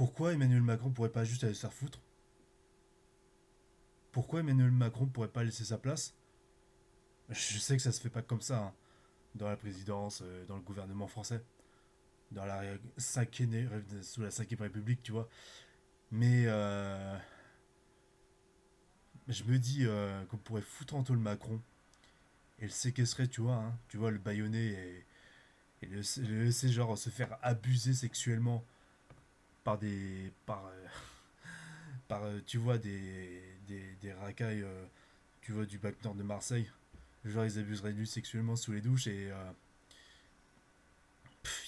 Pourquoi Emmanuel Macron pourrait pas juste aller se faire foutre? Pourquoi Emmanuel Macron pourrait pas laisser sa place? Je sais que ça se fait pas comme ça, hein, dans la présidence, dans le gouvernement français, dans la sous la cinquième République, tu vois. Mais je me dis qu'on pourrait foutre en taule Macron et le séquestrer, tu vois, le bâillonner et le laisser genre se faire abuser sexuellement par tu vois, des racailles, tu vois, du bac nord de Marseille. Genre, ils abuseraient de lui sexuellement sous les douches et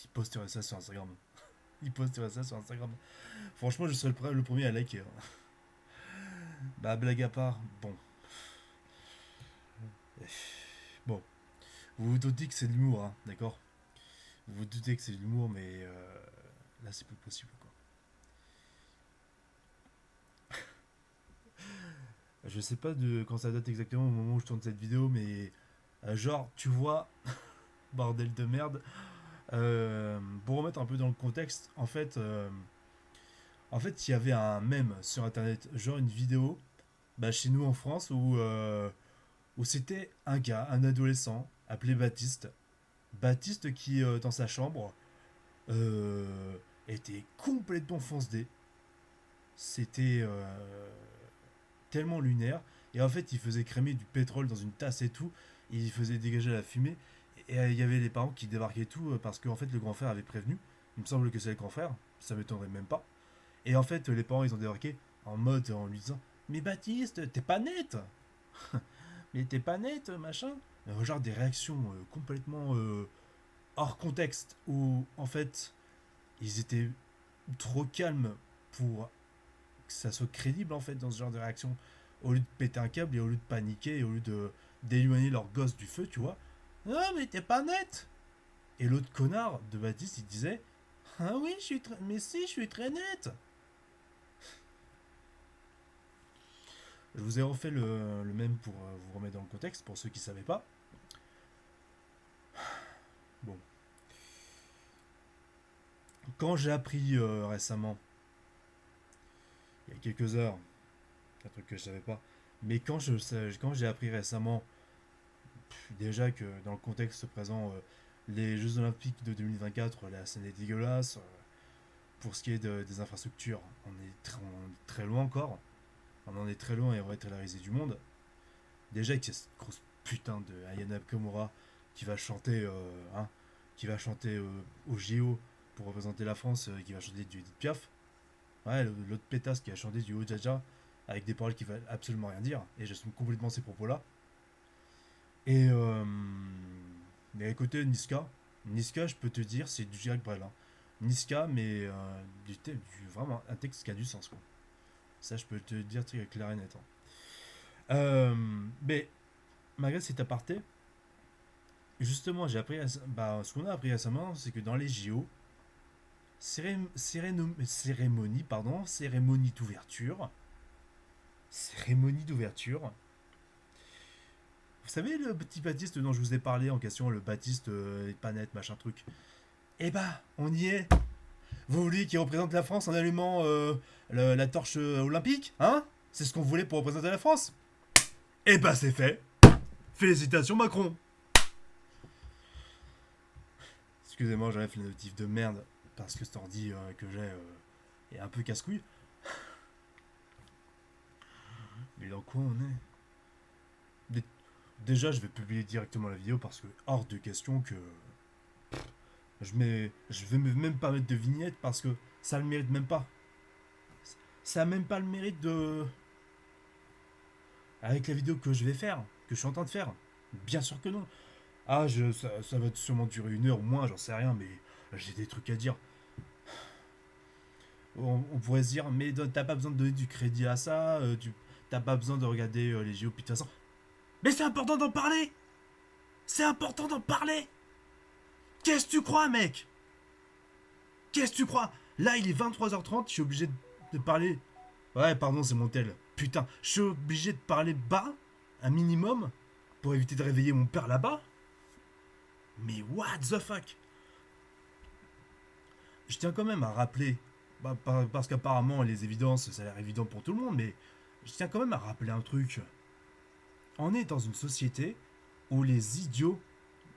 ils posteraient ça sur Instagram. Ils posteraient ça sur Instagram. Franchement, je serais le premier à liker, hein. Bah, blague à part, bon. Bon, vous vous doutez que c'est de l'humour, hein, d'accord? Vous vous doutez que c'est de l'humour, mais là, c'est plus possible, quoi. Je sais pas de quand ça date exactement au moment où je tourne cette vidéo, mais genre, tu vois, bordel de merde. Pour remettre un peu dans le contexte, en fait, il y avait un mème sur internet, genre une vidéo, bah, chez nous en France, où c'était un gars, un adolescent, appelé Baptiste. Baptiste qui, dans sa chambre, euh, était complètement foncé. C'était tellement lunaire. Et en fait, il faisait crémer du pétrole dans une tasse et tout. Et il faisait dégager la fumée. Et il y avait les parents qui débarquaient et tout, parce qu'en fait, le grand frère avait prévenu. Il me semble que c'est le grand frère. Ça m'étonnerait même pas. Et en fait, les parents, ils ont débarqué en mode, en lui disant: Mais Baptiste, t'es pas net. Mais t'es pas net, machin. Genre des réactions complètement hors contexte. Où, en fait, ils étaient trop calmes pour que ça soit crédible, en fait, dans ce genre de réaction. Au lieu de péter un câble et au lieu de paniquer, et au lieu de d'éloigner leur gosse du feu, tu vois. Non, mais t'es pas net. Et l'autre connard de Baptiste, il disait: Ah oui, mais si, je suis très net. Je vous ai refait le même pour vous remettre dans le contexte, pour ceux qui ne savaient pas. Bon. Quand j'ai appris récemment, il y a quelques heures, un truc que je savais pas, mais quand j'ai appris récemment, déjà que dans le contexte présent, les Jeux Olympiques de 2024, la scène est dégueulasse. Pour ce qui est des infrastructures, on est très loin encore. On en est très loin et on va être à la risée du monde. Déjà qu'il y a cette grosse putain de Ayana Nakamura qui va chanter, qui va chanter au JO pour représenter la France, qui va chanter du Edith Piaf. Ouais, l'autre pétasse qui a chanté du Ojaja avec des paroles qui veulent absolument rien dire. Et j'assume complètement ces propos-là. Et mais à côté Niska, Niska, je peux te dire, c'est du Jacques Brel, hein. Niska, mais vraiment un texte qui a du sens, quoi. Ça, je peux te dire très clair et net, hein. Mais malgré cet aparté, justement, j'ai appris, ce qu'on a appris récemment, c'est que dans les JO, cérémonie d'ouverture. Vous savez le petit Baptiste dont je vous ai parlé en question, le Baptiste Panette, machin truc. Eh bah, on y est. Vous voulez qu'il représente la France en allumant la torche olympique, hein? C'est ce qu'on voulait pour représenter la France. Eh bah, c'est fait. Félicitations Macron. Excusez-moi, j'enlève les notifs de merde parce que cet ordi que j'ai est un peu casse-couille. Mais dans quoi on est? Déjà, je vais publier directement la vidéo parce que hors de question que je vais même pas mettre de vignette parce que ça le mérite même pas. Ça a même pas le mérite de avec la vidéo que je vais faire, que je suis en train de faire. Bien sûr que non. Ah, ça va sûrement durer 1 heure ou moins, j'en sais rien, mais j'ai des trucs à dire. On pourrait se dire, mais t'as pas besoin de donner du crédit à ça, t'as pas besoin de regarder les JO, puis de toute façon. Mais c'est important d'en parler. C'est important d'en parler. Qu'est-ce que tu crois, mec? Qu'est-ce que tu crois? Là, il est 23h30, je suis obligé de parler. Ouais, pardon, c'est mon tel. Putain, je suis obligé de parler bas, un minimum, pour éviter de réveiller mon père là-bas. Mais what the fuck? Je tiens quand même à rappeler Parce qu'apparemment, les évidences, ça a l'air évident pour tout le monde, mais je tiens quand même à rappeler un truc. On est dans une société où les idiots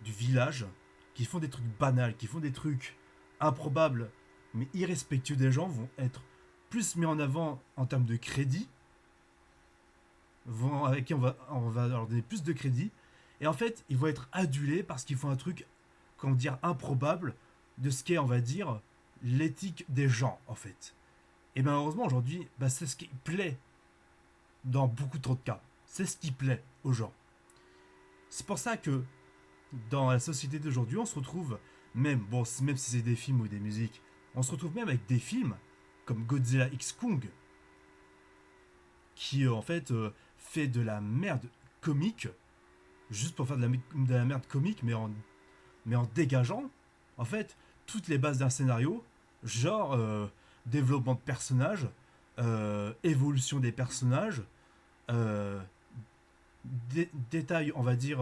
du village, qui font des trucs banals, qui font des trucs improbables, mais irrespectueux des gens, vont être plus mis en avant en termes de crédit, avec qui on va leur donner plus de crédit, et en fait, ils vont être adulés parce qu'ils font un truc, comment dire, improbable de ce qu'est, on va dire, l'éthique des gens, en fait. Et malheureusement, aujourd'hui, c'est ce qui plaît dans beaucoup trop de cas. C'est ce qui plaît aux gens. C'est pour ça que dans la société d'aujourd'hui, on se retrouve même, bon, même si c'est des films ou des musiques, on se retrouve même avec des films comme Godzilla X Kong, qui en fait fait de la merde comique, juste pour faire de la merde comique, mais en dégageant, en fait, toutes les bases d'un scénario, genre développement de personnages, évolution des personnages, euh, détail, on va dire,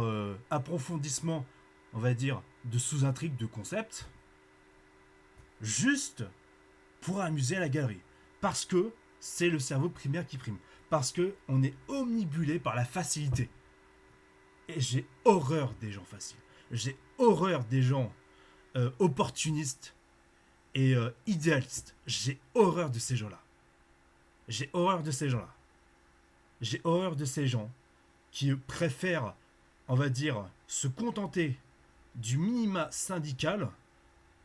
approfondissement, on va dire, de sous-intrigues, de concepts, juste pour amuser la galerie. Parce que c'est le cerveau primaire qui prime. Parce que on est omnibulé par la facilité. Et j'ai horreur des gens faciles. J'ai horreur des gens opportunistes et idéalistes. J'ai horreur de ces gens-là. J'ai horreur de ces gens-là. J'ai horreur de ces gens qui préfèrent, on va dire, se contenter du minima syndical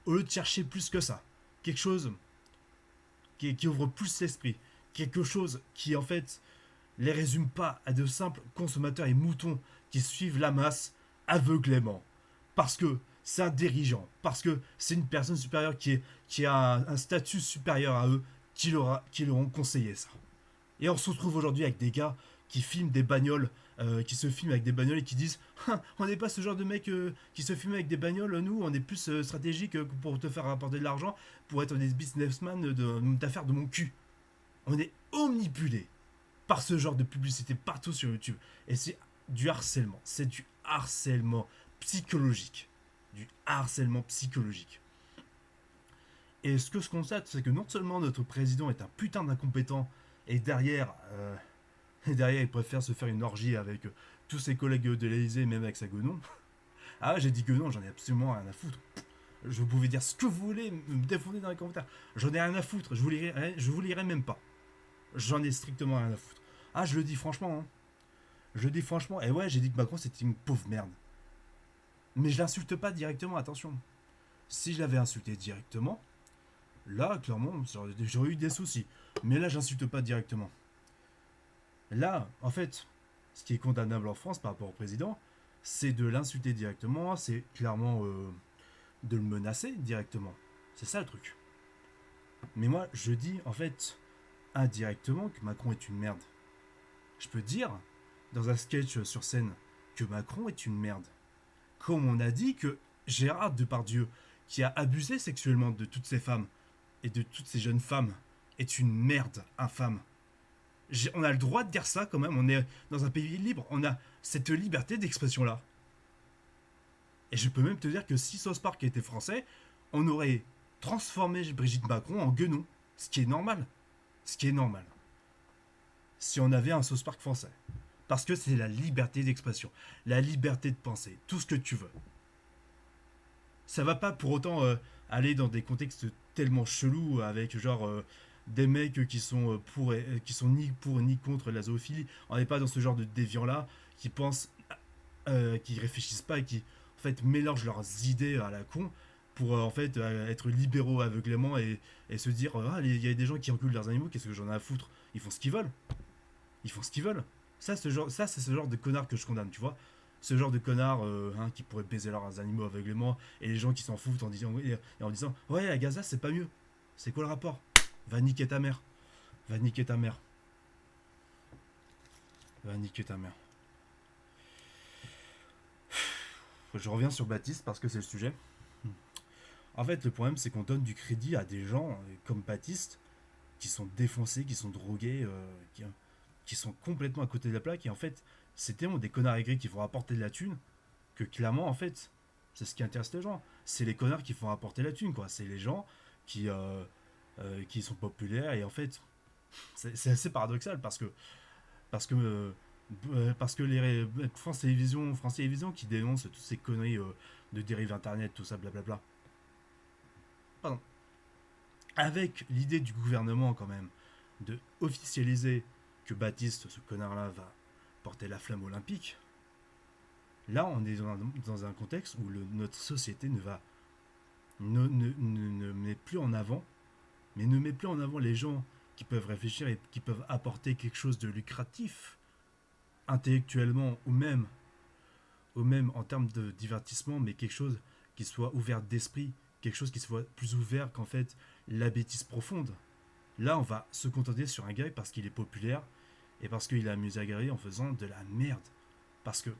au lieu de chercher plus que ça. Quelque chose qui ouvre plus l'esprit. Quelque chose qui, en fait, les résume pas à de simples consommateurs et moutons qui suivent la masse aveuglément. Parce que c'est un dirigeant, parce que c'est une personne supérieure qui a un statut supérieur à eux qui leur ont conseillé ça. Et on se retrouve aujourd'hui avec des gars qui filment des bagnoles, qui se filment avec des bagnoles et qui disent on n'est pas ce genre de mec qui se filme avec des bagnoles, nous on est plus stratégique pour te faire rapporter de l'argent, pour être des businessmen d'affaires de mon cul. On est omnibulé par ce genre de publicité partout sur YouTube. Et c'est du harcèlement. C'est du harcèlement psychologique. Du harcèlement psychologique. Et ce que je constate, c'est que non seulement notre président est un putain d'incompétent, et derrière il préfère se faire une orgie avec tous ses collègues de l'Elysée, même avec sa guenon. Ah, j'ai dit guenon, j'en ai absolument rien à foutre. Je pouvais dire ce que vous voulez, me défendre dans les commentaires. J'en ai rien à foutre, je vous lirai même pas. J'en ai strictement rien à foutre. Ah, je le dis franchement, hein. Je le dis franchement, et ouais, j'ai dit que Macron c'était une pauvre merde. Mais je l'insulte pas directement, attention. Si je l'avais insulté directement, là, clairement, j'aurais eu des soucis. Mais là, j'insulte pas directement. Là, en fait, ce qui est condamnable en France par rapport au président, c'est de l'insulter directement, c'est clairement de le menacer directement. C'est ça le truc. Mais moi, je dis, en fait, indirectement que Macron est une merde. Je peux dire, dans un sketch sur scène, que Macron est une merde. Comme on a dit que Gérard Depardieu, qui a abusé sexuellement de toutes ces femmes et de toutes ces jeunes femmes, est une merde infâme. On a le droit de dire ça quand même, on est dans un pays libre, on a cette liberté d'expression-là. Et je peux même te dire que si South Park était français, on aurait transformé Brigitte Macron en guenon. Ce qui est normal. Ce qui est normal. Si on avait un South Park français. Parce que c'est la liberté d'expression, la liberté de penser, tout ce que tu veux. Ça va pas pour autant aller dans des contextes tellement chelous avec genre des mecs qui sont qui sont ni pour ni contre la zoophilie. On n'est pas dans ce genre de déviants là qui pensent, qui réfléchissent pas et qui en fait mélangent leurs idées à la con pour en fait être libéraux aveuglément et se dire il y a des gens qui enculent leurs animaux, qu'est-ce que j'en ai à foutre. Ils font ce qu'ils veulent. Ils font ce qu'ils veulent. Ça c'est ce genre de connard que je condamne, tu vois. Ce genre de connard qui pourrait baiser leurs animaux aveuglément et les gens qui s'en foutent en disant ouais, à Gaza c'est pas mieux. C'est quoi le rapport? Va niquer ta mère. Va niquer ta mère. Va niquer ta mère. Je reviens sur Baptiste parce que c'est le sujet. En fait, le problème c'est qu'on donne du crédit à des gens comme Baptiste qui sont défoncés, qui sont drogués, qui sont complètement à côté de la plaque et en fait c'est tellement des connards aigris qui vont rapporter de la thune que clairement en fait c'est ce qui intéresse les gens. C'est les connards qui font rapporter la thune quoi. C'est les gens qui qui sont populaires. Et en fait, c'est assez paradoxal parce que, parce que France Télévisions qui dénonce toutes ces conneries de dérive internet, tout ça, blablabla. Pardon. Avec l'idée du gouvernement quand même de officialiser que Baptiste, ce connard-là, va porter la flamme olympique. Là, on est dans un contexte où notre société ne met plus en avant, mais ne met plus en avant les gens qui peuvent réfléchir et qui peuvent apporter quelque chose de lucratif intellectuellement ou même en termes de divertissement, mais quelque chose qui soit ouvert d'esprit, quelque chose qui soit plus ouvert qu'en fait la bêtise profonde. Là, on va se contenter sur un gars parce qu'il est populaire et parce qu'il a amusé à garer en faisant de la merde. Parce que,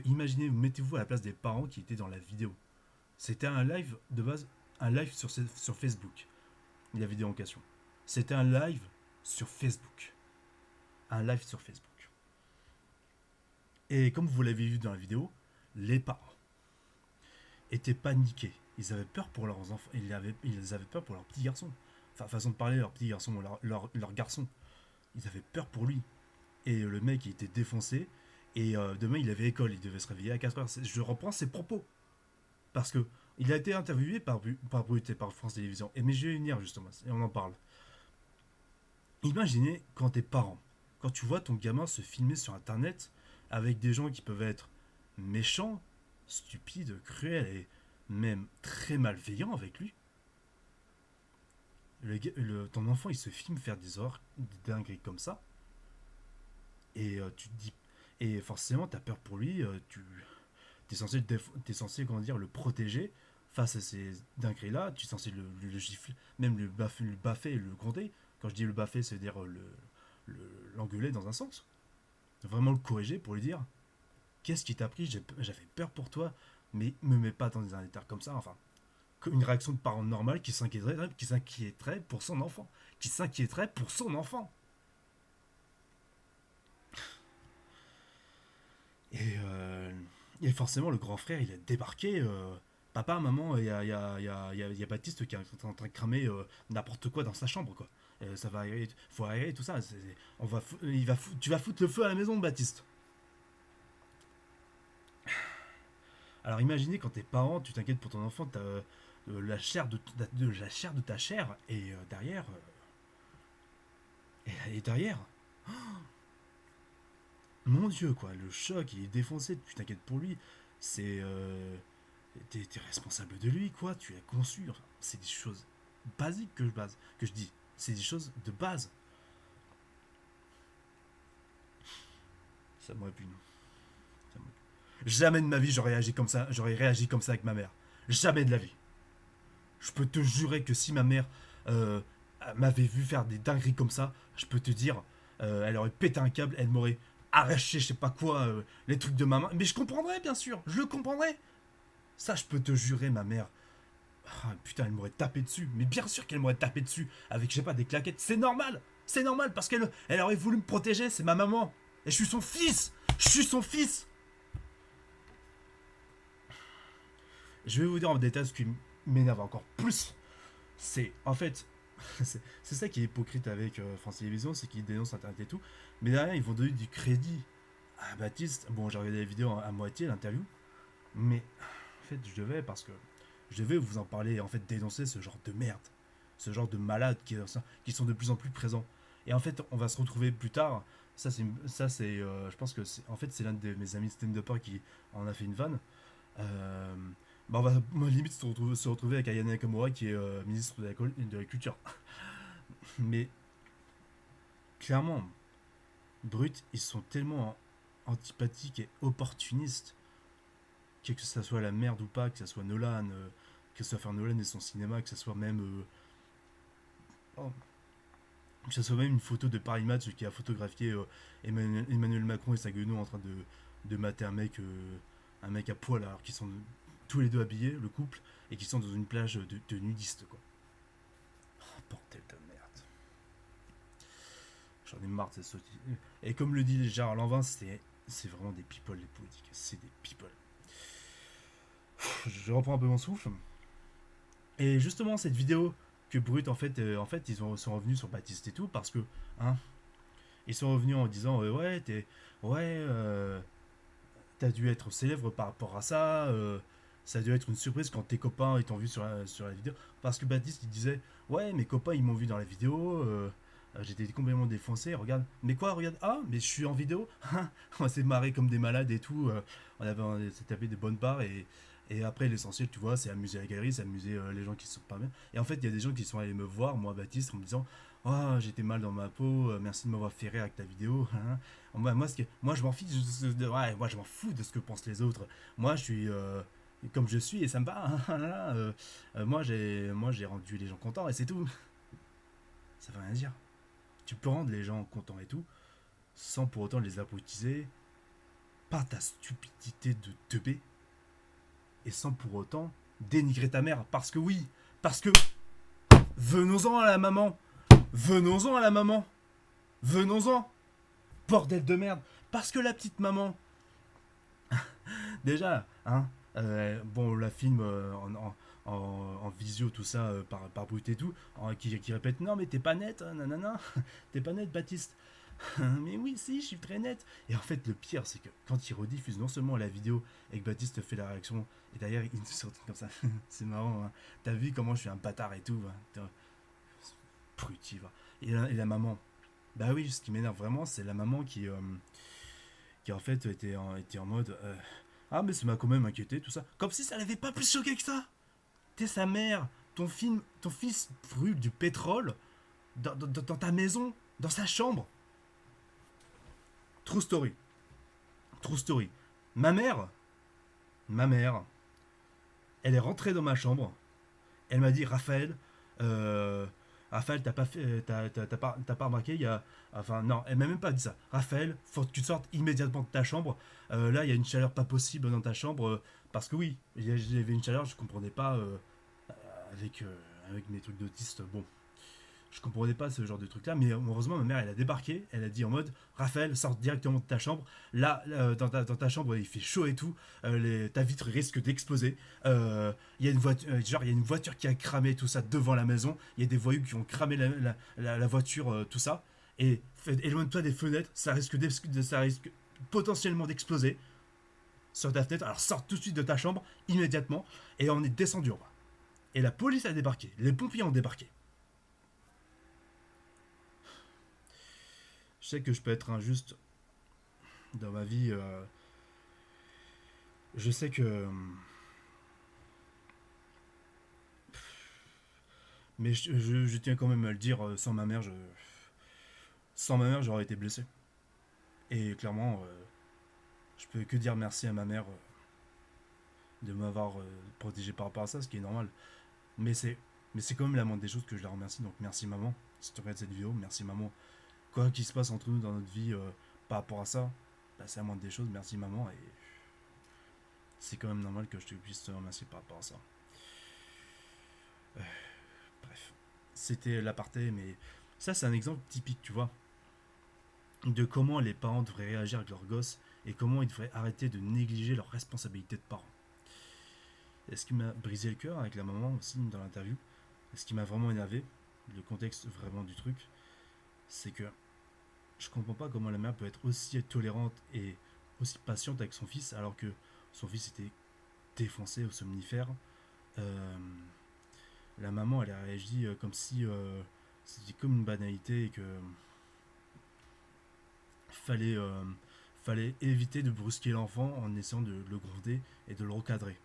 imaginez, mettez-vous à la place des parents qui étaient dans la vidéo. C'était un live de base, un live sur Facebook, la vidéo en question. C'était un live sur Facebook. Un live sur Facebook. Et comme vous l'avez vu dans la vidéo, les parents étaient paniqués. Ils avaient peur pour leurs enfants. Ils avaient peur pour leurs petits garçons. Enfin, façon de parler, leurs petits garçons, leurs garçons. Ils avaient peur pour lui. Et le mec, il était défoncé. Et demain, il avait école. Il devait se réveiller à 4 heures. Je reprends ses propos. Parce que il a été interviewé par Brut et par France Télévisions. Mais je vais venir justement. Et on en parle. Imaginez quand t'es parent. Quand tu vois ton gamin se filmer sur Internet avec des gens qui peuvent être méchants, stupides, cruels et même très malveillants avec lui. Ton enfant, il se filme faire des dingueries comme ça. Et tu te dis. Et forcément, t'as peur pour lui. T'es censé comment dire, le protéger face à ces dingueries-là. Tu es censé le gifler, même le baffer et le gronder. Quand je dis le baffer, c'est-à-dire l'engueuler dans un sens. Vraiment le corriger pour lui dire qu'est-ce qui t'a pris, j'avais peur pour toi, mais me mets pas dans un état comme ça. Enfin, une réaction de parent normal qui s'inquiéterait pour son enfant. Qui s'inquiéterait pour son enfant. Et, et forcément, le grand frère, il a débarqué. Papa, maman, il y a Baptiste qui est en train de cramer n'importe quoi dans sa chambre, quoi. Ça va aérer, faut aérer tout ça. Tu vas foutre le feu à la maison, Baptiste. Alors imaginez quand t'es parent, tu t'inquiètes pour ton enfant, t'as la chair de ta chair, et derrière, et derrière, mon Dieu, quoi, le choc, il est défoncé, tu t'inquiètes pour lui, c'est, t'es responsable de lui, quoi, tu l'as conçu, enfin, c'est des choses basiques que je dis, c'est des choses de base. Ça me répugne. Jamais de ma vie j'aurais réagi comme ça avec ma mère. Jamais de la vie. Je peux te jurer que si ma mère euh, m'avait vu faire des dingueries comme ça, je peux te dire, elle aurait pété un câble, elle m'aurait arraché, je sais pas quoi, les trucs de ma main. Mais je comprendrais, bien sûr, je le comprendrais. Ça, je peux te jurer, ma mère. Ah, putain, elle m'aurait tapé dessus. Mais bien sûr qu'elle m'aurait tapé dessus avec, je sais pas, des claquettes. C'est normal. C'est normal parce qu'elle aurait voulu me protéger. C'est ma maman. Et je suis son fils. Je suis son fils. Je vais vous dire en détail ce qui m'énerve encore plus. C'est, en fait, c'est ça qui est hypocrite avec France Télévisions, c'est qu'ils dénoncent Internet et tout. Mais derrière, ils vont donner du crédit à Baptiste. Bon, j'ai regardé la vidéo à moitié, l'interview. Mais, en fait, je devais vous en parler, en fait, dénoncer ce genre de merde. Ce genre de malades qui sont de plus en plus présents. Et en fait, on va se retrouver plus tard. Je pense que en fait, c'est l'un de mes amis stand-upper qui en a fait une vanne. Euh, on va limite se retrouver avec Ayane Nakamura qui est ministre de la Culture. Mais clairement, Brut, ils sont tellement antipathiques et opportunistes que ça soit la merde ou pas, que ça soit Nolan, que ça soit Nolan et son cinéma, que ça soit même oh, que ça soit même une photo de Paris Match qui a photographié Emmanuel Macron et sa guenon en train de mater un mec à poil alors qu'ils sont tous les deux habillés, le couple, et qui sont dans une plage de nudistes, quoi. Oh, bordel de merde. J'en ai marre de cette société. Et comme le dit Gérard Lanvin, c'est vraiment des people, les politiques. C'est des people. Je reprends un peu mon souffle. Et justement, cette vidéo que Brut, en fait sont revenus sur Baptiste et tout, parce que, hein, ils sont revenus en disant, ouais, ouais, t'as dû être célèbre par rapport à ça, ça a dû être une surprise quand tes copains ils t'ont vu sur la vidéo. Parce que Baptiste, il disait, ouais, mes copains, ils m'ont vu dans la vidéo, j'étais complètement défoncé, regarde. Mais quoi, regarde, ah, mais je suis en vidéo. On s'est marré comme des malades et tout, on s'est tapé des bonnes barres et après, l'essentiel, tu vois, c'est amuser la galerie, c'est amuser les gens qui sont pas bien. Et en fait, il y a des gens qui sont allés me voir, moi, Baptiste, en me disant, oh, j'étais mal dans ma peau, merci de m'avoir fait rire avec ta vidéo. Moi, je m'en fiche ouais, moi, je m'en fous de ce que pensent les autres. Moi, je suis comme je suis et ça me va. Moi, j'ai rendu les gens contents et c'est tout. Ça veut rien dire. Tu peux rendre les gens contents et tout, sans pour autant les abrutiser par ta stupidité de teubé et sans pour autant dénigrer ta mère. Parce que oui, parce que venons-en à la maman. Venons-en à la maman. Venons-en. Bordel de merde. Parce que la petite maman, déjà, hein, bon, la film en visio, tout ça, par brut et tout, qui répète non, mais t'es pas net, hein, nanana, t'es pas net, Baptiste. Mais oui, si, je suis très net. Et en fait, le pire, c'est que quand il rediffuse non seulement la vidéo et que Baptiste fait la réaction, et derrière, il nous sort comme ça. C'est marrant, hein. T'as vu comment je suis un bâtard et tout, hein. Pruti, va. Et la maman. Bah oui, ce qui m'énerve vraiment, c'est la maman qui en fait était en mode ah, mais ça m'a quand même inquiété, tout ça. Comme si ça l'avait pas plus choqué que ça. T'es sa mère, ton fils brûle du pétrole dans ta maison, dans sa chambre. True story. True story. Ma mère, ma mère, elle est rentrée dans ma chambre. Elle m'a dit Raphaël, euh, Raphaël, t'as pas remarqué, il y a. Enfin, non, elle m'a même pas dit ça. Raphaël, faut que tu sortes immédiatement de ta chambre. Là, il y a une chaleur pas possible dans ta chambre. Parce que oui, il y avait une chaleur, je comprenais pas avec, avec mes trucs d'autiste. Bon, je comprenais pas ce genre de truc là, mais heureusement ma mère elle a débarqué, elle a dit en mode Raphaël sors directement de ta chambre, là dans ta chambre il fait chaud et tout, ta vitre risque d'exploser, il y a une voiture, genre il y a une voiture qui a cramé tout ça devant la maison, il y a des voyous qui ont cramé la voiture, tout ça, et éloigne-toi des fenêtres, ça risque potentiellement d'exploser sur ta fenêtre, alors sors tout de suite de ta chambre immédiatement, et on est descendu en bas. Et la police a débarqué, les pompiers ont débarqué. Je sais que je peux être injuste dans ma vie. Je sais que. Mais je tiens quand même à le dire, sans ma mère, j'aurais été blessé. Et clairement, je peux que dire merci à ma mère de m'avoir protégé par rapport à ça, ce qui est normal. Mais c'est, mais c'est quand même la moindre des choses que je la remercie. Donc merci maman, si tu regardes cette vidéo, merci maman. Quoi qu'il se passe entre nous dans notre vie par rapport à ça, bah, c'est la moindre des choses, merci maman. Et c'est quand même normal que je te puisse te remercier par rapport à ça. Bref, c'était l'aparté, mais ça c'est un exemple typique, tu vois, de comment les parents devraient réagir avec leurs gosses et comment ils devraient arrêter de négliger leurs responsabilités de parents. Et ce qui m'a brisé le cœur avec la maman aussi dans l'interview, et ce qui m'a vraiment énervé, le contexte vraiment du truc, c'est que je comprends pas comment la mère peut être aussi tolérante et aussi patiente avec son fils alors que son fils était défoncé au somnifère. Euh, la maman elle a réagi comme si c'était comme une banalité et que fallait, euh, fallait éviter de brusquer l'enfant en essayant de le gronder et de le recadrer.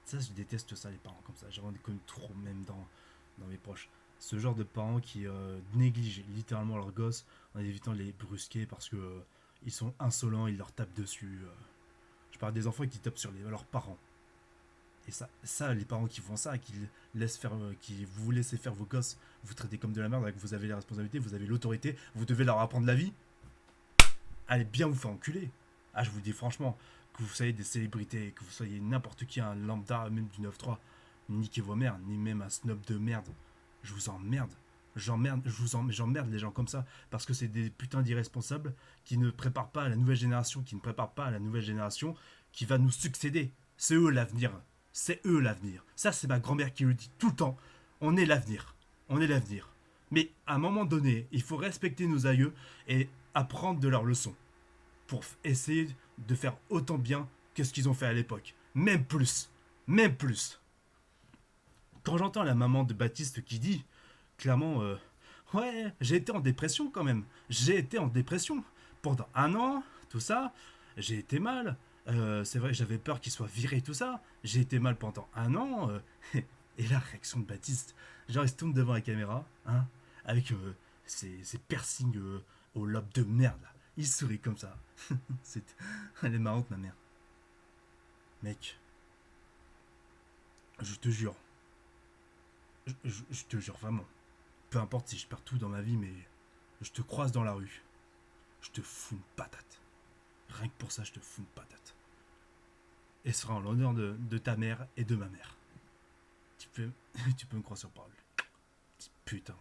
Ça, je déteste ça, les parents comme ça. J'en ai connu trop, même dans mes proches. Ce genre de parents qui négligent littéralement leurs gosses en évitant de les brusquer parce que ils sont insolents, ils leur tapent dessus. Je parle des enfants qui tapent sur leurs parents. Et ça, les parents qui font ça, qui vous laissez faire vos gosses, vous traitez comme de la merde, que vous avez les responsabilités, vous avez l'autorité, vous devez leur apprendre la vie. Allez bien vous faire enculer. Ah, je vous dis franchement, que vous soyez des célébrités, que vous soyez n'importe qui, un lambda, même du 9-3, niquez vos mères, ni même un snob de merde. Je vous emmerde. J'emmerde les gens comme ça, parce que c'est des putains d'irresponsables qui ne préparent pas à la nouvelle génération, qui ne préparent pas à la nouvelle génération qui va nous succéder. C'est eux l'avenir. C'est eux l'avenir. Ça, c'est ma grand-mère qui le dit tout le temps. On est l'avenir. On est l'avenir. Mais à un moment donné, il faut respecter nos aïeux et apprendre de leurs leçons pour essayer de faire autant bien que ce qu'ils ont fait à l'époque. Même plus. Même plus. Quand j'entends la maman de Baptiste qui dit, clairement, ouais, j'ai été en dépression quand même. J'ai été en dépression. Pendant un an, tout ça, j'ai été mal. C'est vrai, j'avais peur qu'il soit viré, tout ça. J'ai été mal pendant un an. Et la réaction de Baptiste, genre il se tourne devant la caméra, hein, avec ses piercings au lobe de merde, là. Il sourit comme ça. Elle est marrante, ma mère. Mec, je te jure, je te jure vraiment, peu importe si je perds tout dans ma vie, mais je te croise dans la rue, je te fous une patate. Rien que pour ça, je te fous une patate. Et ce sera en l'honneur de ta mère et de ma mère. Tu peux, tu peux me croire sur parole. Petit putain.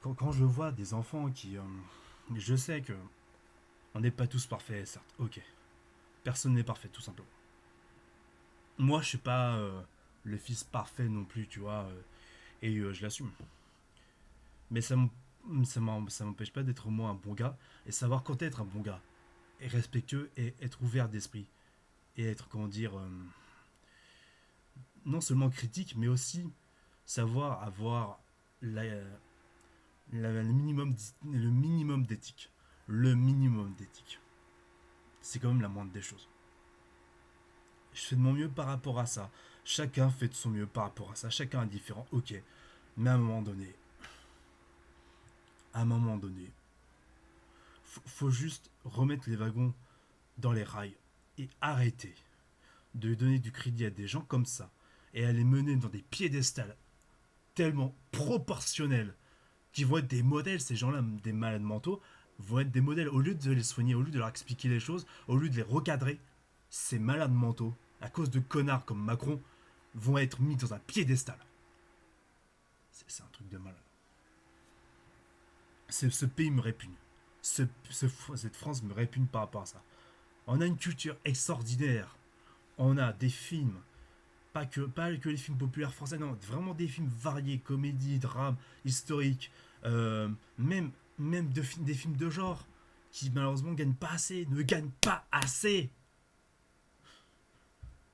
Quand je vois des enfants qui... je sais que on n'est pas tous parfaits, certes. Ok. Personne n'est parfait, tout simplement. Moi, je suis pas le fils parfait non plus, tu vois. Et je l'assume. Mais ça m'empêche pas d'être moi un bon gars. Et savoir quand être un bon gars. Et respectueux et être ouvert d'esprit. Et être, comment dire... non seulement critique, mais aussi savoir avoir le minimum d'éthique. Le minimum d'éthique. C'est quand même la moindre des choses. Je fais de mon mieux par rapport à ça. Chacun fait de son mieux par rapport à ça. Chacun est différent, ok. Mais à un moment donné, faut juste remettre les wagons dans les rails et arrêter de donner du crédit à des gens comme ça et à les mener dans des piédestals tellement proportionnels qui vont être des modèles, ces gens-là, des malades mentaux, vont être des modèles. Au lieu de les soigner, au lieu de leur expliquer les choses, au lieu de les recadrer, ces malades mentaux, à cause de connards comme Macron, vont être mis dans un piédestal. C'est un truc de malade. Ce pays me répugne. Cette France me répugne par rapport à ça. On a une culture extraordinaire. On a des films, pas que les films populaires français, non, vraiment des films variés, comédie, drame, historique, même des films de genre qui malheureusement ne gagnent pas assez.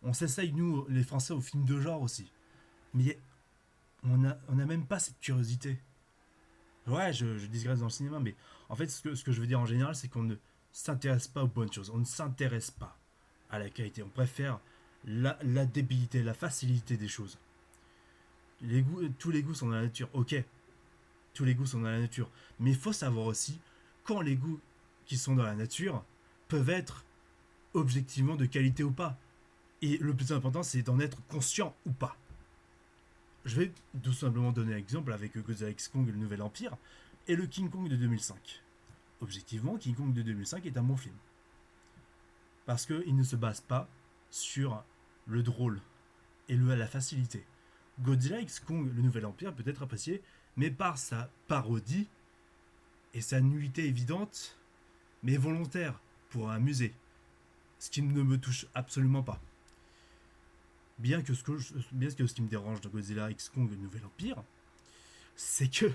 On s'essaye, nous, les Français, aux films de genre aussi. Mais on a même pas cette curiosité. Ouais, je digresse dans le cinéma, mais en fait, ce que je veux dire en général, c'est qu'on ne s'intéresse pas aux bonnes choses. On ne s'intéresse pas à la qualité. On préfère la débilité, la facilité des choses. Tous les goûts sont dans la nature, ok. Tous les goûts sont dans la nature. Mais il faut savoir aussi quand les goûts qui sont dans la nature peuvent être objectivement de qualité ou pas. Et le plus important, c'est d'en être conscient ou pas. Je vais tout simplement donner un exemple avec Godzilla X Kong, le Nouvel Empire, et le King Kong de 2005. Objectivement, King Kong de 2005 est un bon film. Parce qu'il ne se base pas sur le drôle et la facilité. Godzilla X Kong, le Nouvel Empire, peut être apprécié, mais par sa parodie et sa nullité évidente, mais volontaire, pour amuser. Ce qui ne me touche absolument pas. Bien que ce qui me dérange dans Godzilla X Kong, le Nouvel Empire, c'est que,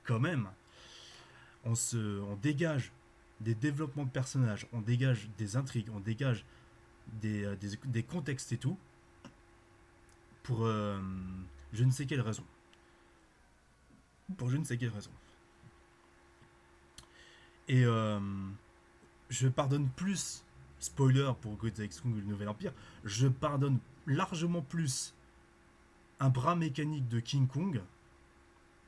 quand même, on dégage des développements de personnages, on dégage des intrigues, on dégage des contextes et tout, pour je ne sais quelle raison. Pour je ne sais quelle raison. Et je pardonne plus, spoiler pour Godzilla X Kong, le Nouvel Empire, je pardonne largement plus un bras mécanique de King Kong,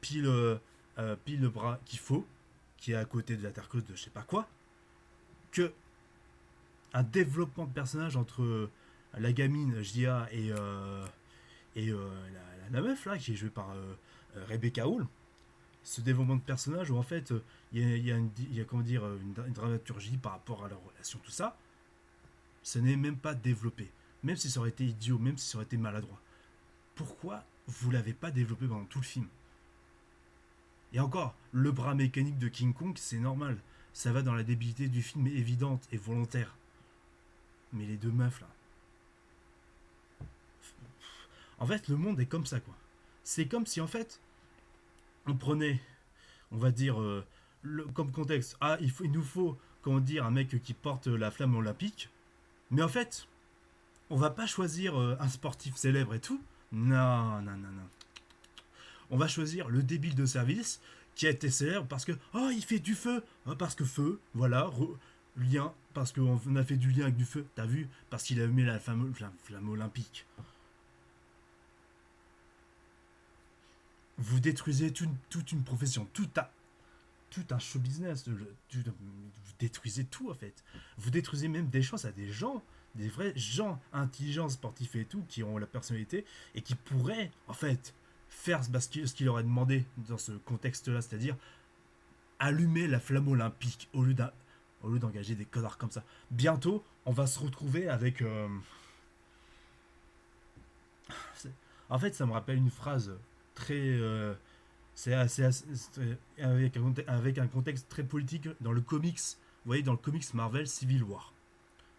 pile le bras qu'il faut, qui est à côté de la terre creuse de je sais pas quoi, que un développement de personnage entre la gamine Jia et la meuf là qui est jouée par Rebecca Hall. Ce développement de personnage où en fait il y a comment dire une dramaturgie par rapport à leur relation, tout ça, ce n'est même pas développé. Même si ça aurait été idiot, même si ça aurait été maladroit. Pourquoi vous l'avez pas développé pendant tout le film? Et encore, le bras mécanique de King Kong, c'est normal. Ça va dans la débilité du film évidente et volontaire. Mais les deux meufs là. En fait, le monde est comme ça, quoi. C'est comme si, en fait, on prenait, on va dire, comme contexte, ah, il nous faut, comment dire, un mec qui porte la flamme olympique, mais en fait, on va pas choisir un sportif célèbre et tout. Non, non, non, non. On va choisir le débile de service qui a été célèbre parce que, oh, il fait du feu. Ah, parce que feu, voilà, lien, parce qu'on a fait du lien avec du feu, t'as vu. Parce qu'il a mis la flamme olympique. Vous détruisez toute une profession, tout un show business. Vous détruisez tout en fait. Vous détruisez même des chances à des gens, des vrais gens intelligents, sportifs et tout, qui ont la personnalité et qui pourraient en fait faire ce qu'il leur a demandé dans ce contexte-là, c'est-à-dire allumer la flamme olympique au lieu d'engager des connards comme ça. Bientôt, on va se retrouver avec. En fait, ça me rappelle une phrase très. Avec un contexte très politique dans le comics. Vous voyez, dans le comics Marvel Civil War.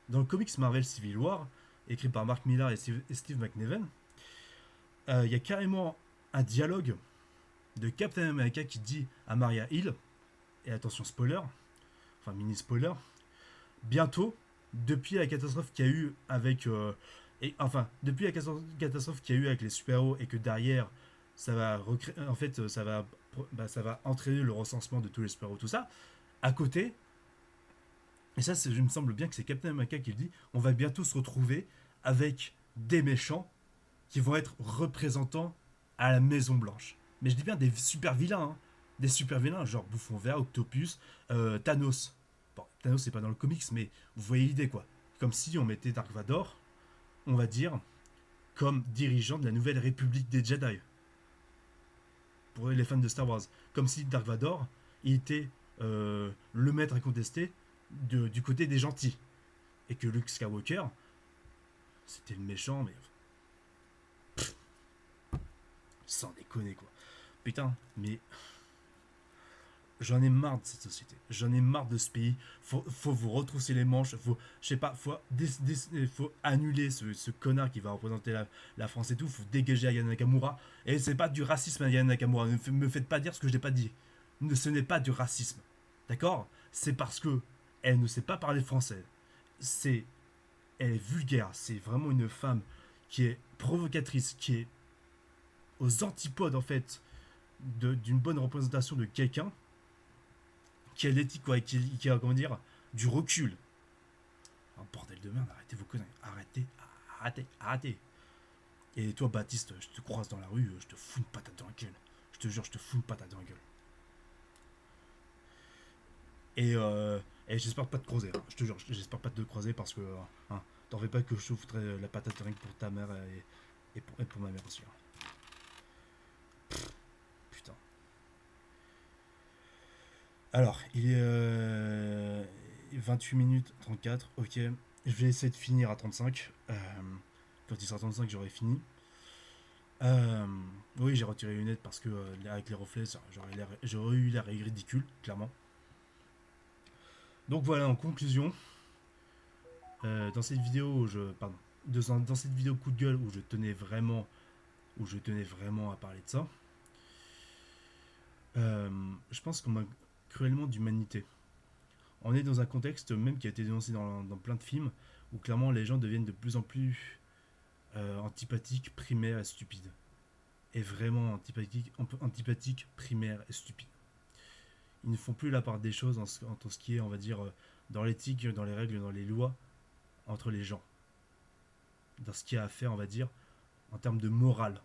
Dans le comics Marvel Civil War, écrit par Mark Millar et Steve McNiven, il y a carrément un dialogue de Captain America qui dit à Maria Hill, et attention spoiler, enfin mini spoiler, bientôt, depuis la catastrophe qu'il y a eu avec depuis la catastrophe qu'il y a eu avec les super-héros et que derrière ça va en fait ça va entraîner le recensement de tous les super-héros, tout ça, à côté, et ça il me semble bien que c'est Captain America qui le dit, on va bientôt se retrouver avec des méchants qui vont être représentants à la Maison Blanche. Mais je dis bien des super vilains, hein. Des super vilains, genre Bouffon Vert, Octopus, Thanos. Bon, Thanos c'est pas dans le comics, mais vous voyez l'idée quoi. Comme si on mettait Dark Vador, on va dire, comme dirigeant de la nouvelle République des Jedi. Pour les fans de Star Wars. Comme si Dark Vador, il était le maître incontesté du côté des gentils. Et que Luke Skywalker, c'était le méchant, mais sans déconner quoi. Putain, mais j'en ai marre de cette société. J'en ai marre de ce pays. Faut vous retrousser les manches. Je sais pas, faut annuler ce connard qui va représenter la France et tout. Faut dégager Aya Nakamura. Et c'est pas du racisme, Aya Nakamura. Ne me faites pas dire ce que je n'ai pas dit. Ce n'est pas du racisme. D'accord? C'est parce que elle ne sait pas parler français. C'est, elle est vulgaire. C'est vraiment une femme qui est provocatrice, qui est aux antipodes en fait d'une bonne représentation de quelqu'un qui a l'éthique, quoi, et qui a, comment dire, du recul. Oh, bordel de merde, arrêtez vos conneries. Arrêtez. Et toi, Baptiste, je te croise dans la rue, je te fous une patate dans la gueule. Je te jure, je te fous une patate dans la gueule. Et j'espère pas te croiser, hein. Je te jure, j'espère pas te croiser parce que, hein, t'en fais pas que je te foutrais la patate rien que pour ta mère et pour ma mère aussi. Hein. Putain. Alors, il est 28 minutes 34, ok. Je vais essayer de finir à 35. Quand il sera 35, j'aurai fini. Euh, oui, j'ai retiré les lunettes parce que avec les reflets, j'aurais eu l'air ridicule, clairement. Donc voilà, en conclusion, dans cette vidéo, dans cette vidéo coup de gueule où je tenais vraiment à parler de ça, je pense qu'on m'a cruellement d'humanité. On est dans un contexte même qui a été dénoncé dans plein de films où clairement les gens deviennent de plus en plus antipathiques, primaires et stupides. Et vraiment antipathiques, primaires et stupides. Ils ne font plus la part des choses en tout ce qui est, on va dire, dans l'éthique, dans les règles, dans les lois, entre les gens. Dans ce qui a à faire, on va dire, en termes de morale.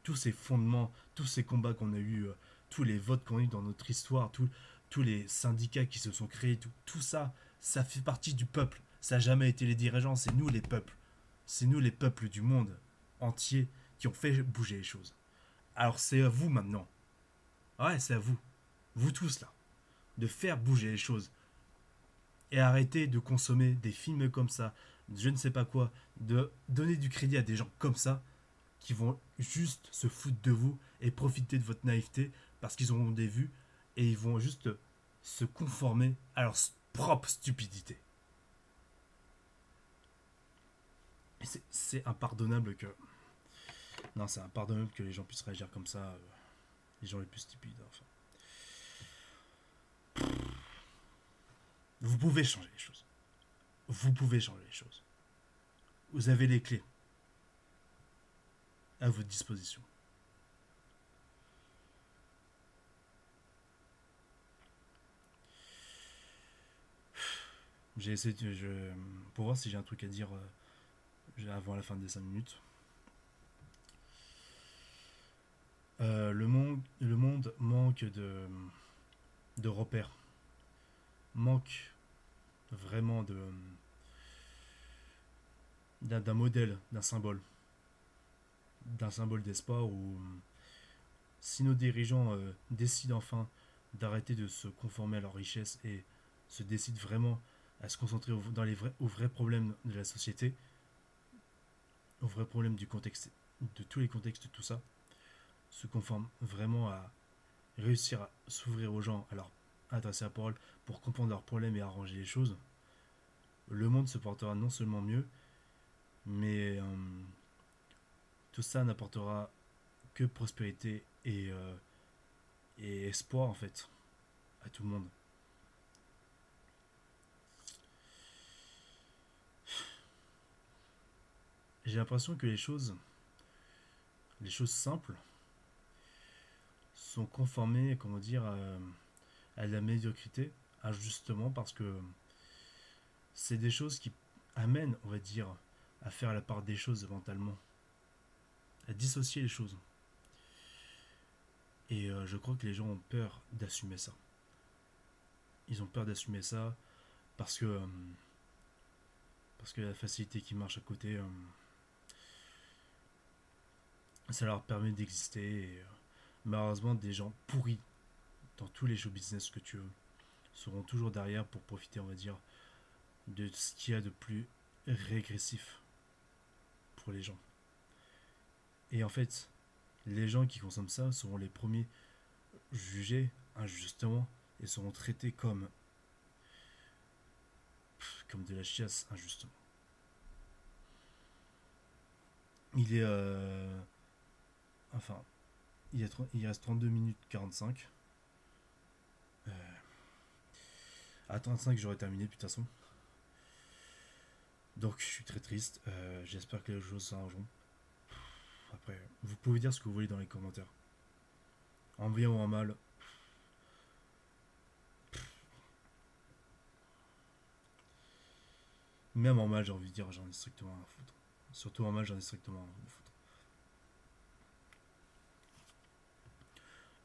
Tous ces fondements, tous ces combats qu'on a eus, tous les votes qu'on a eus dans notre histoire, tous les syndicats qui se sont créés, tout ça, ça fait partie du peuple. Ça n'a jamais été les dirigeants, c'est nous les peuples. C'est nous les peuples du monde entier qui ont fait bouger les choses. Alors c'est à vous maintenant. Ouais, c'est à vous. Vous tous là. De faire bouger les choses. Et arrêter de consommer des films comme ça, je ne sais pas quoi, de donner du crédit à des gens comme ça qui vont juste se foutre de vous et profiter de votre naïveté parce qu'ils auront des vues et ils vont juste se conformer à leur propre stupidité. C'est impardonnable que. Non, c'est impardonnable que les gens puissent réagir comme ça. Les gens les plus stupides. Enfin. Vous pouvez changer les choses. Vous pouvez changer les choses. Vous avez les clés à votre disposition. J'ai essayé pour voir si j'ai un truc à dire avant la fin des 5 minutes. Le monde manque de repères. Manque vraiment d'un modèle, d'un symbole. D'un symbole d'espoir où si nos dirigeants décident enfin d'arrêter de se conformer à leur richesse et se décident vraiment à se concentrer aux vrais problèmes de la société, aux vrais problèmes du contexte, de tous les contextes, tout ça, se conforment vraiment à réussir à s'ouvrir aux gens, à leur adresser la parole pour comprendre leurs problèmes et arranger les choses, le monde se portera non seulement mieux, mais tout ça n'apportera que prospérité et espoir en fait à tout le monde. J'ai l'impression que les choses simples, sont conformées, comment dire, à la médiocrité, injustement, parce que c'est des choses qui amènent, on va dire, à faire la part des choses mentalement, à dissocier les choses. Et je crois que les gens ont peur d'assumer ça. Ils ont peur d'assumer ça parce que, euh, parce que la facilité qui marche à côté, ça leur permet d'exister. Et, malheureusement, des gens pourris dans tous les show business que tu veux seront toujours derrière pour profiter, on va dire, de ce qu'il y a de plus régressif pour les gens. Et en fait, les gens qui consomment ça seront les premiers jugés injustement et seront traités comme de la chiasse injustement. Il est enfin, il reste 32 minutes 45. À 35 j'aurais terminé de toute façon. Donc je suis très triste. J'espère que les choses s'arrangeront. Après, vous pouvez dire ce que vous voulez dans les commentaires. En bien ou en mal. Même en mal, j'ai envie de dire, j'en ai strictement rien à foutre. Surtout en mal, j'en ai strictement rien à foutre.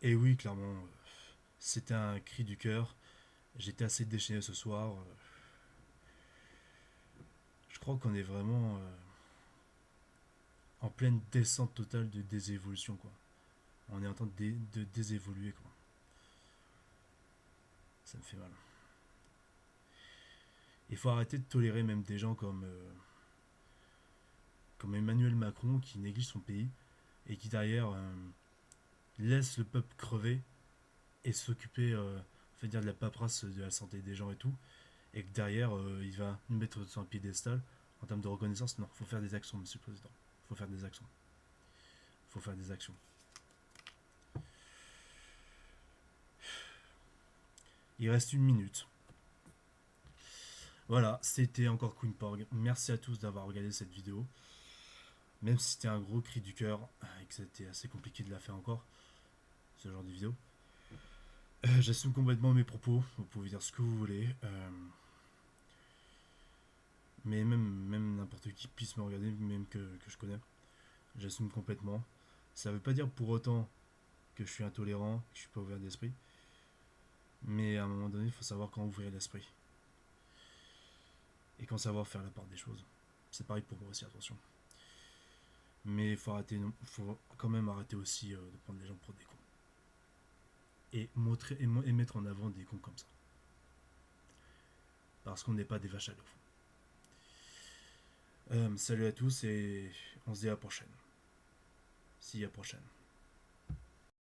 Et oui, clairement, c'était un cri du cœur. J'étais assez déchaîné ce soir. Je crois qu'on est vraiment en pleine descente totale de désévolution, quoi. On est en train de désévoluer, quoi. Ça me fait mal. Il faut arrêter de tolérer même des gens comme Emmanuel Macron qui néglige son pays et qui derrière laisse le peuple crever et s'occuper fait dire de la paperasse de la santé des gens et tout, et que derrière il va nous mettre sur un piédestal en termes de reconnaissance. Non, faut faire des actions, monsieur le président. Faut faire des actions. Faut faire des actions. Il reste 1 minute. Voilà, c'était encore Queen Porg. Merci à tous d'avoir regardé cette vidéo. Même si c'était un gros cri du cœur et que c'était assez compliqué de la faire encore, ce genre de vidéo. J'assume complètement mes propos. Vous pouvez dire ce que vous voulez. Mais même n'importe qui puisse me regarder, même que je connais. J'assume complètement. Ça veut pas dire pour autant que je suis intolérant, que je suis pas ouvert d'esprit. Mais à un moment donné, il faut savoir quand ouvrir l'esprit. Et quand savoir faire la part des choses. C'est pareil pour moi aussi, attention. Mais il faut quand même arrêter aussi de prendre les gens pour des cons. Et mettre en avant des cons comme ça. Parce qu'on n'est pas des vaches à l'eau. Salut à tous et on se dit à la prochaine. Si à la prochaine.